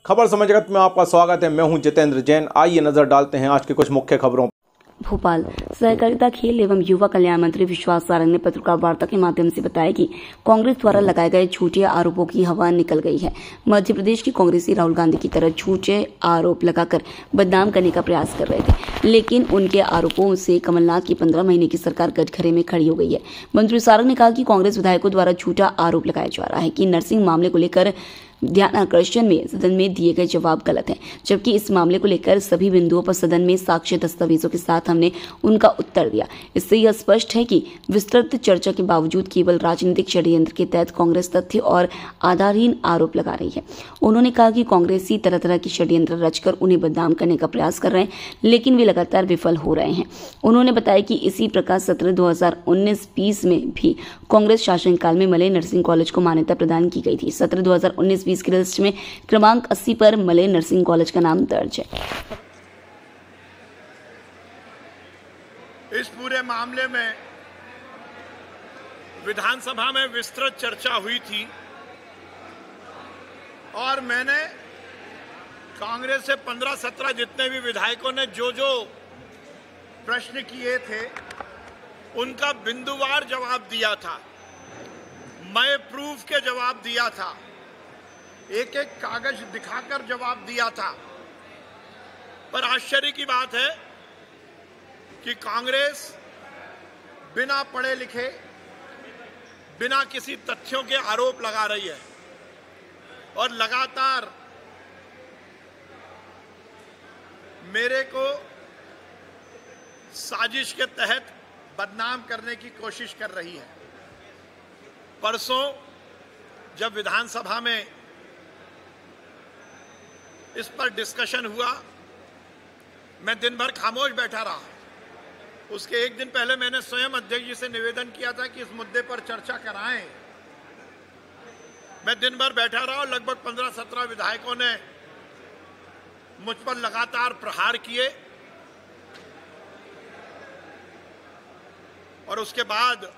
खबर समय जगत में आपका स्वागत है। मैं हूं जितेंद्र जैन। आइए नजर डालते हैं आज की कुछ मुख्य खबरों। भोपाल सहकारिता, खेल एवं युवा कल्याण मंत्री विश्वास सारंग ने पत्रकार वार्ता के माध्यम से बताया कि कांग्रेस द्वारा लगाए गए झूठे आरोपों की हवा निकल गई है। मध्य प्रदेश की कांग्रेसी राहुल गांधी की तरह झूठे आरोप लगाकर बदनाम करने का प्रयास कर रहे थे, लेकिन उनके आरोपों से कमलनाथ की 15 महीने की सरकार कटघरे में खड़ी हो गई है। मंत्री सारंग ने कहा कि कांग्रेस विधायकों द्वारा झूठा आरोप लगाया जा रहा है कि नरसिंह मामले को लेकर ध्यान आकर्षण में सदन में दिए गए जवाब गलत हैं, जबकि इस मामले को लेकर सभी बिंदुओं पर सदन में साक्ष्य दस्तावेजों के साथ हमने उनका उत्तर दिया। इससे यह स्पष्ट है कि विस्तृत चर्चा के बावजूद केवल राजनीतिक षड्यंत्र के तहत कांग्रेस तथ्य और आधारहीन आरोप लगा रही है। उन्होंने कहा कि कांग्रेसी तरह तरह की षड्यंत्र रचकर उन्हें बदनाम करने का प्रयास कर रहे हैं, लेकिन वे लगातार विफल हो रहे हैं। उन्होंने बताया कि इसी प्रकार सत्र 2019-20 में भी कांग्रेस शासनकाल में मलय नर्सिंग कॉलेज को मान्यता प्रदान की गई थी। सत्र 2019-20 की लिस्ट में क्रमांक 80 पर मलय नर्सिंग कॉलेज का नाम दर्ज है। इस पूरे मामले में विधानसभा में विस्तृत चर्चा हुई थी और मैंने कांग्रेस से 15-17 जितने भी विधायकों ने जो प्रश्न किए थे उनका बिंदुवार जवाब दिया था। मैं प्रूफ के जवाब दिया था, एक एक कागज दिखाकर जवाब दिया था। पर आश्चर्य की बात है कि कांग्रेस बिना पढ़े लिखे, बिना किसी तथ्यों के आरोप लगा रही है और लगातार मेरे को साजिश के तहत बदनाम करने की कोशिश कर रही है। परसों जब विधानसभा में इस पर डिस्कशन हुआ, मैं दिन भर खामोश बैठा रहा। उसके एक दिन पहले मैंने स्वयं अध्यक्ष जी से निवेदन किया था कि इस मुद्दे पर चर्चा कराएं। मैं दिन भर बैठा रहा और लगभग 15-17 विधायकों ने मुझ पर लगातार प्रहार किए और उसके बाद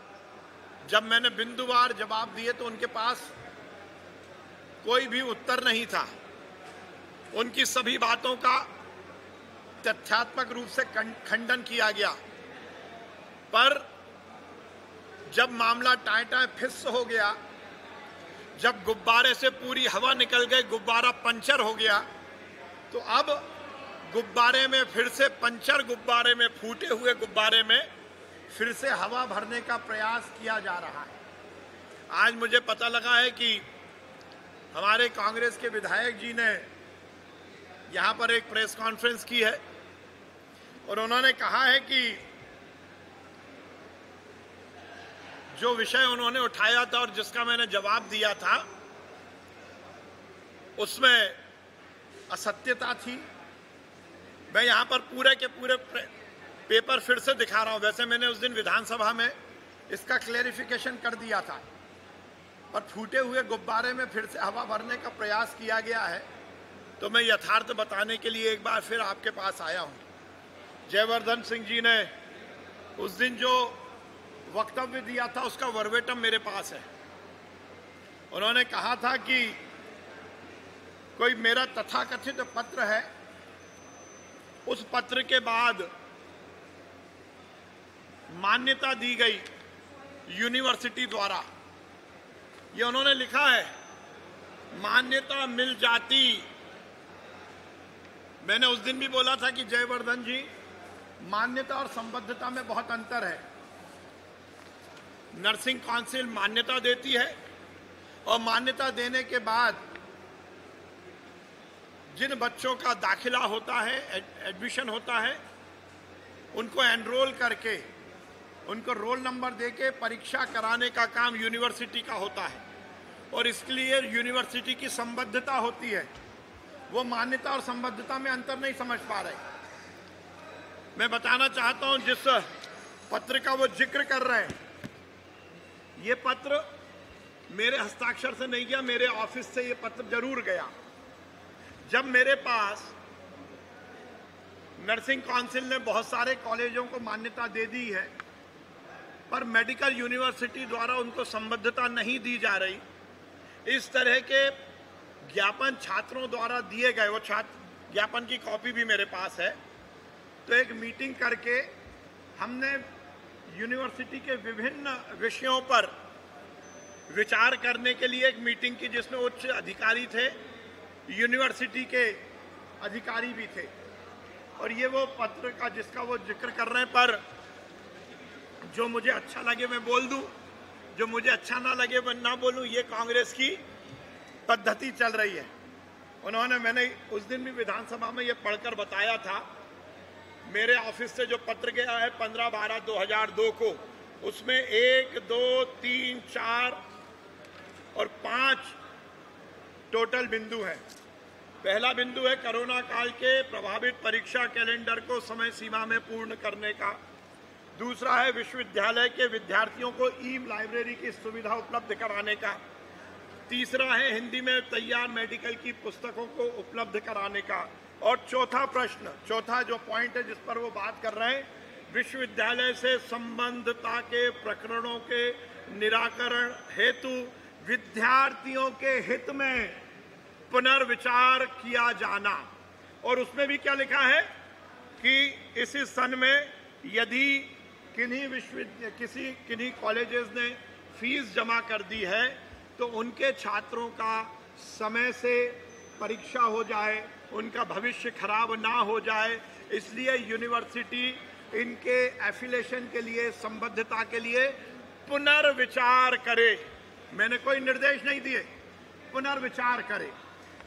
जब मैंने बिंदुवार जवाब दिए तो उनके पास कोई भी उत्तर नहीं था। उनकी सभी बातों का तथ्यात्मक रूप से खंडन किया गया। पर जब मामला टाँय फिस हो गया, जब गुब्बारे से पूरी हवा निकल गई, गुब्बारा पंचर हो गया, तो अब गुब्बारे में फिर से पंचर गुब्बारे में, फूटे हुए गुब्बारे में फिर से हवा भरने का प्रयास किया जा रहा है। आज मुझे पता लगा है कि हमारे कांग्रेस के विधायक जी ने यहाँ पर एक प्रेस कॉन्फ्रेंस की है और उन्होंने कहा है कि जो विषय उन्होंने उठाया था और जिसका मैंने जवाब दिया था उसमें असत्यता थी। मैं यहाँ पर पूरे के पूरे पेपर फिर से दिखा रहा हूँ। वैसे मैंने उस दिन विधानसभा में इसका क्लेरिफिकेशन कर दिया था, पर फूटे हुए गुब्बारे में फिर से हवा भरने का प्रयास किया गया है। तो मैं यथार्थ बताने के लिए एक बार फिर आपके पास आया हूँ। जयवर्धन सिंह जी ने उस दिन जो वक्तव्य दिया था उसका वर्बेटम मेरे पास है। उन्होंने कहा था कि कोई मेरा तथाकथित पत्र है, उस पत्र के बाद मान्यता दी गई यूनिवर्सिटी द्वारा। ये उन्होंने लिखा है, मान्यता मिल जाती। मैंने उस दिन भी बोला था कि जयवर्धन जी, मान्यता और संबद्धता में बहुत अंतर है। नर्सिंग काउंसिल मान्यता देती है और मान्यता देने के बाद जिन बच्चों का दाखिला होता है, एडमिशन होता है, उनको एनरोल करके उनको रोल नंबर देके परीक्षा कराने का काम यूनिवर्सिटी का होता है और इसके लिए यूनिवर्सिटी की संबद्धता होती है। वो मान्यता और संबद्धता में अंतर नहीं समझ पा रहे। मैं बताना चाहता हूं, जिस पत्र का वो जिक्र कर रहे हैं, ये पत्र मेरे हस्ताक्षर से नहीं गया, मेरे ऑफिस से ये पत्र जरूर गया। जब मेरे पास नर्सिंग काउंसिल ने बहुत सारे कॉलेजों को मान्यता दे दी है, पर मेडिकल यूनिवर्सिटी द्वारा उनको संबद्धता नहीं दी जा रही, इस तरह के ज्ञापन छात्रों द्वारा दिए गए, वो छात्र ज्ञापन की कॉपी भी मेरे पास है। तो एक मीटिंग करके हमने यूनिवर्सिटी के विभिन्न विषयों पर विचार करने के लिए एक मीटिंग की, जिसमें उच्च अधिकारी थे, यूनिवर्सिटी के अधिकारी भी थे। और ये वो पत्र का जिसका वो जिक्र कर रहे हैं, पर जो मुझे अच्छा लगे मैं बोल दूं, जो मुझे अच्छा ना लगे मैं ना बोलूं, ये कांग्रेस की पद्धति चल रही है। मैंने उस दिन भी विधानसभा में ये पढ़कर बताया था। मेरे ऑफिस से जो पत्र गया है 15/12/2002 को, उसमें 1, 2, 3, 4 और 5 टोटल बिंदु हैं। पहला बिंदु है कोरोना काल के प्रभावित परीक्षा कैलेंडर को समय सीमा में पूर्ण करने का। दूसरा है विश्वविद्यालय के विद्यार्थियों को ई लाइब्रेरी की सुविधा उपलब्ध कराने का। तीसरा है हिंदी में तैयार मेडिकल की पुस्तकों को उपलब्ध कराने का। और चौथा जो पॉइंट है जिस पर वो बात कर रहे हैं, विश्वविद्यालय से संबद्धता के प्रकरणों के निराकरण हेतु विद्यार्थियों के हित में पुनर्विचार किया जाना। और उसमें भी क्या लिखा है कि इसी सन में यदि किन्हीं कॉलेजेस ने फीस जमा कर दी है तो उनके छात्रों का समय से परीक्षा हो जाए, उनका भविष्य खराब ना हो जाए, इसलिए यूनिवर्सिटी इनके एफिलिएशन के लिए, संबद्धता के लिए पुनर्विचार करे। मैंने कोई निर्देश नहीं दिए, पुनर्विचार करे।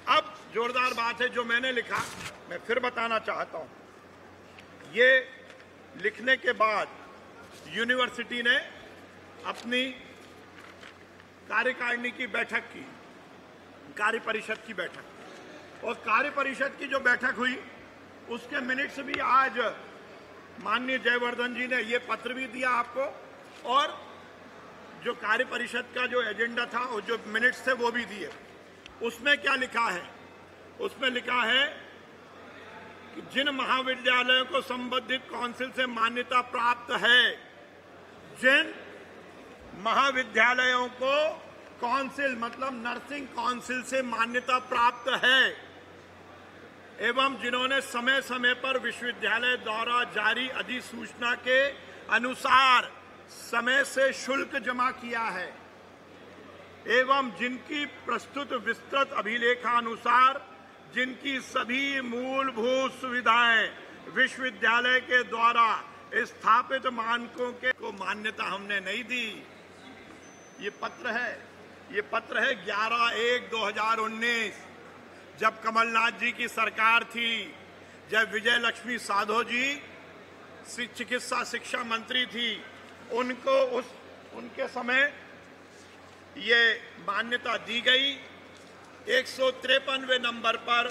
अब जोरदार बात है जो मैंने लिखा, मैं फिर बताना चाहता हूं। ये लिखने के बाद यूनिवर्सिटी ने अपनी कार्यकारिणी की बैठक की, कार्य परिषद की बैठक, और कार्य परिषद की जो बैठक हुई उसके मिनट्स भी आज माननीय जयवर्धन जी ने ये पत्र भी दिया आपको, और जो कार्य परिषद का जो एजेंडा था और जो मिनट्स थे वो भी दिए। उसमें क्या लिखा है? उसमें लिखा है कि जिन महाविद्यालयों को संबंधित काउंसिल से मान्यता प्राप्त है, जिन महाविद्यालयों को काउंसिल मतलब नर्सिंग काउंसिल से मान्यता प्राप्त है एवं जिन्होंने समय समय पर विश्वविद्यालय द्वारा जारी अधिसूचना के अनुसार समय से शुल्क जमा किया है एवं जिनकी प्रस्तुत विस्तृत अभिलेखानुसार जिनकी सभी मूलभूत सुविधाएं विश्वविद्यालय के द्वारा स्थापित मानकों के को मान्यता हमने नहीं दी। ये पत्र है 11/1/2019, जब कमलनाथ जी की सरकार थी, जब विजय लक्ष्मी साधो जी चिकित्सा शिक्षा मंत्री थी, उनके समय ये मान्यता दी गई। 153वें नंबर पर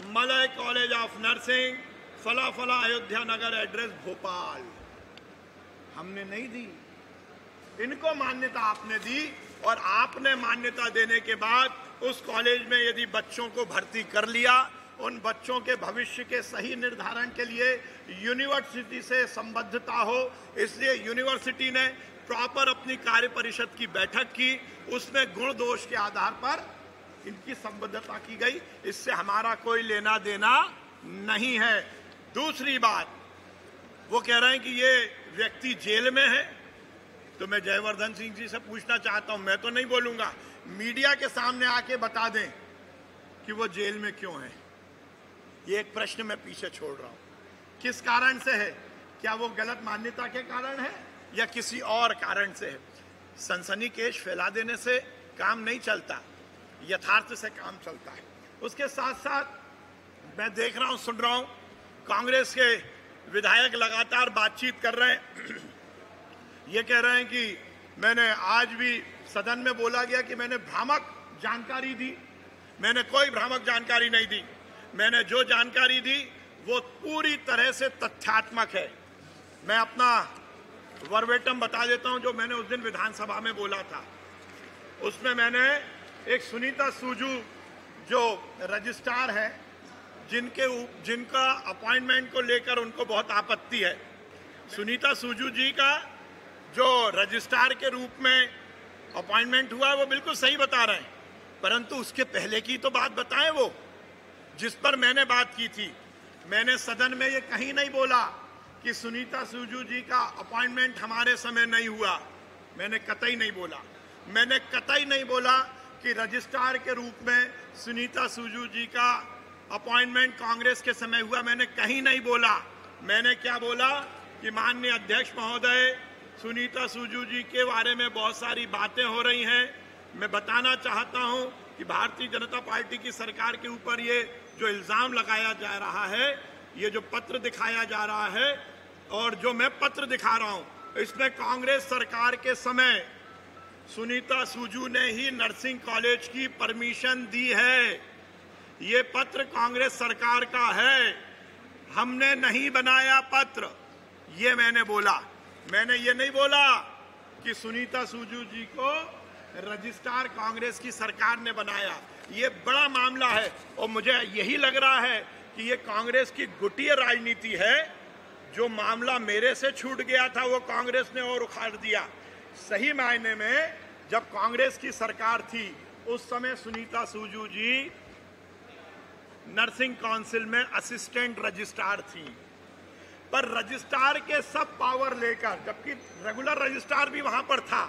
मलय कॉलेज ऑफ नर्सिंग, फला फला अयोध्या नगर, एड्रेस भोपाल। हमने नहीं दी, इनको मान्यता आपने दी। और आपने मान्यता देने के बाद उस कॉलेज में यदि बच्चों को भर्ती कर लिया, उन बच्चों के भविष्य के सही निर्धारण के लिए यूनिवर्सिटी से संबद्धता हो, इसलिए यूनिवर्सिटी ने प्रॉपर अपनी कार्य परिषद की बैठक की, उसमें गुण दोष के आधार पर इनकी संबद्धता की गई। इससे हमारा कोई लेना देना नहीं है। दूसरी बात, वो कह रहे हैं कि ये व्यक्ति जेल में है, तो मैं जयवर्धन सिंह जी से पूछना चाहता हूं, मैं तो नहीं बोलूंगा, मीडिया के सामने आके बता दें कि वो जेल में क्यों है। ये एक प्रश्न मैं पीछे छोड़ रहा हूं। किस कारण से है? क्या वो गलत मान्यता के कारण है या किसी और कारण से है? सनसनीखेज फैला देने से काम नहीं चलता, यथार्थ से काम चलता है। उसके साथ साथ मैं देख रहा हूं, सुन रहा हूं, कांग्रेस के विधायक लगातार बातचीत कर रहे हैं। ये कह रहे हैं कि मैंने आज भी सदन में बोला गया कि मैंने भ्रामक जानकारी दी। मैंने कोई भ्रामक जानकारी नहीं दी। मैंने जो जानकारी दी वो पूरी तरह से तथ्यात्मक है। मैं अपना वर्बेटम बता देता हूं जो मैंने उस दिन विधानसभा में बोला था। उसमें मैंने एक सुनीता सूजू जो रजिस्ट्रार है, जिनका अपॉइंटमेंट को लेकर उनको बहुत आपत्ति है, सुनीता सूजू जी का जो रजिस्ट्रार के रूप में अपॉइंटमेंट हुआ है वो बिल्कुल सही बता रहे हैं। परंतु उसके पहले की तो बात बताएं वो, जिस पर मैंने बात की थी। मैंने सदन में ये कहीं नहीं बोला कि सुनीता सूजू जी का अपॉइंटमेंट हमारे समय नहीं हुआ। मैंने कतई नहीं बोला। मैंने कतई नहीं बोला कि रजिस्ट्रार के रूप में सुनीता सूजू जी का अपॉइंटमेंट कांग्रेस के समय हुआ। मैंने कहीं नहीं बोला। मैंने क्या बोला कि माननीय अध्यक्ष महोदय, सुनीता सूजू जी के बारे में बहुत सारी बातें हो रही हैं। मैं बताना चाहता हूं कि भारतीय जनता पार्टी की सरकार के ऊपर ये जो इल्जाम लगाया जा रहा है, ये जो पत्र दिखाया जा रहा है और जो मैं पत्र दिखा रहा हूं, इसमें कांग्रेस सरकार के समय सुनीता सूजू ने ही नर्सिंग कॉलेज की परमिशन दी है। ये पत्र कांग्रेस सरकार का है, हमने नहीं बनाया पत्र, ये मैंने बोला। मैंने ये नहीं बोला कि सुनीता सूजू जी को रजिस्ट्रार कांग्रेस की सरकार ने बनाया। ये बड़ा मामला है और मुझे यही लग रहा है कि ये कांग्रेस की गुटिया राजनीति है। जो मामला मेरे से छूट गया था वो कांग्रेस ने और उखाड़ दिया। सही मायने में जब कांग्रेस की सरकार थी उस समय सुनीता सूजू जी नर्सिंग काउंसिल में असिस्टेंट रजिस्ट्रार थी, पर रजिस्ट्रार के सब पावर लेकर, जबकि रेगुलर रजिस्ट्रार भी वहां पर था,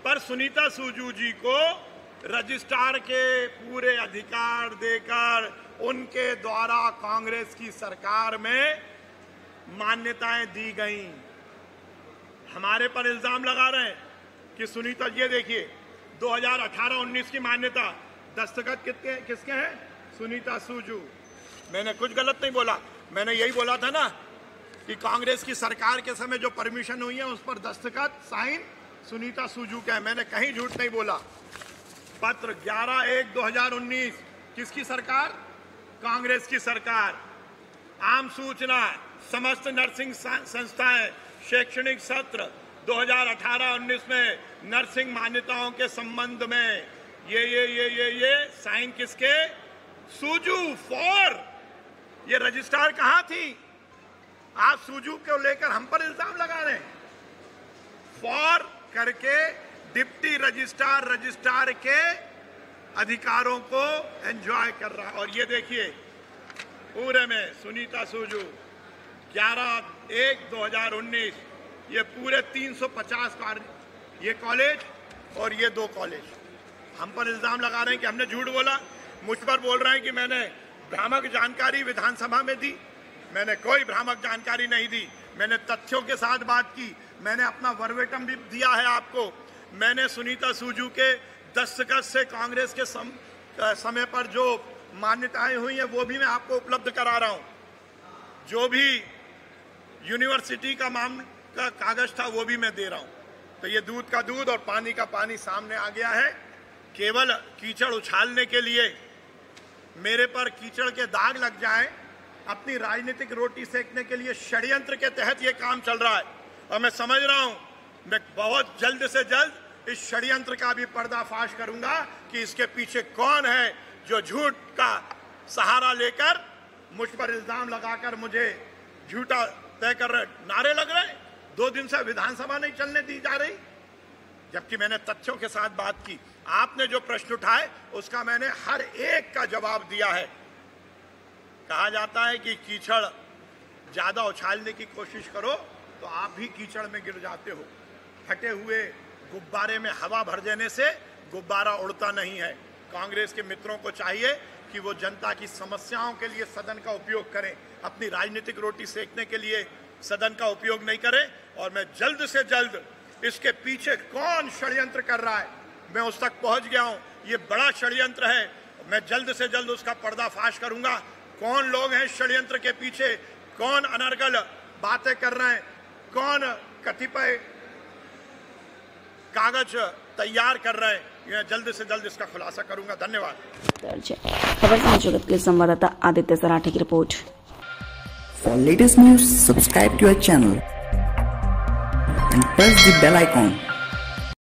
पर सुनीता सूजू जी को रजिस्ट्रार के पूरे अधिकार देकर उनके द्वारा कांग्रेस की सरकार में मान्यताएं दी गईं। हमारे पर इल्जाम लगा रहे हैं कि सुनीता, ये देखिए 2018-19 की मान्यता, दस्तखत किसके हैं? सुनीता सूजू। मैंने कुछ गलत नहीं बोला। मैंने यही बोला था ना कि कांग्रेस की सरकार के समय जो परमिशन हुई है उस पर दस्तखत, साइन सुनीता सूजू का है। मैंने कहीं झूठ नहीं बोला। पत्र 11/1/2019 किसकी सरकार? कांग्रेस की सरकार। आम सूचना, समस्त नर्सिंग संस्थाएं शैक्षणिक सत्र 2018-19 में नर्सिंग मान्यताओं के संबंध में ये साइन किसके? सूजू फॉर। ये रजिस्ट्रार कहां थी? आप सूजू को लेकर हम पर इल्जाम लगा रहे हैं। फॉर करके डिप्टी रजिस्ट्रार के अधिकारों को एंजॉय कर रहा। और ये देखिए पूरे में सुनीता सूजू 11/1/2019 ये पूरे 350 ये कॉलेज और ये 2 कॉलेज। हम पर इल्जाम लगा रहे हैं कि हमने झूठ बोला। मुझ पर बोल रहे हैं कि मैंने भ्रामक जानकारी विधानसभा में दी। मैंने कोई भ्रामक जानकारी नहीं दी। मैंने तथ्यों के साथ बात की। मैंने अपना वर्बेटम भी दिया है आपको। मैंने सुनीता सूजू के दस्तखत से कांग्रेस के समय पर जो मान्यताएं हुई हैं वो भी मैं आपको उपलब्ध करा रहा हूं। जो भी यूनिवर्सिटी का मामला कागज था वो भी मैं दे रहा हूं। तो ये दूध का दूध और पानी का पानी सामने आ गया है। केवल कीचड़ उछालने के लिए, मेरे पर कीचड़ के दाग लग जाएं, अपनी राजनीतिक रोटी सेकने के लिए षड्यंत्र के तहत ये काम चल रहा है। और मैं समझ रहा हूं, मैं बहुत जल्द से जल्द इस षड्यंत्र का भी पर्दाफाश करूंगा कि इसके पीछे कौन है जो झूठ का सहारा लेकर मुझ पर इल्जाम लगाकर मुझे झूठा तय कर रहे। नारे लग रहे। 2 दिन से विधानसभा नहीं चलने दी जा रही, जबकि मैंने तथ्यों के साथ बात की। आपने जो प्रश्न उठाए उसका मैंने हर एक का जवाब दिया है। कहा जाता है कि कीचड़ ज्यादा उछालने की कोशिश करो तो आप भी कीचड़ में गिर जाते हो। फटे हुए गुब्बारे में हवा भर देने से गुब्बारा उड़ता नहीं है। कांग्रेस के मित्रों को चाहिए कि वो जनता की समस्याओं के लिए सदन का उपयोग करें, अपनी राजनीतिक रोटी सेकने के लिए सदन का उपयोग नहीं करें। और मैं जल्द से जल्द इसके पीछे कौन षड्यंत्र कर रहा है मैं उस तक पहुंच गया हूं। ये बड़ा षड्यंत्र है। मैं जल्द से जल्द उसका पर्दाफाश करूंगा। कौन लोग हैं षड्यंत्र के पीछे, कौन अनर्गल बातें कर रहे हैं, कौन कतिपय कागज तैयार कर रहे हैं, मैं जल्द से जल्द इसका खुलासा करूंगा। धन्यवाद। खबर समाचार जगत के संवाददाता आदित्य सराठे की report. For latest news, subscribe to our channel and press the bell icon.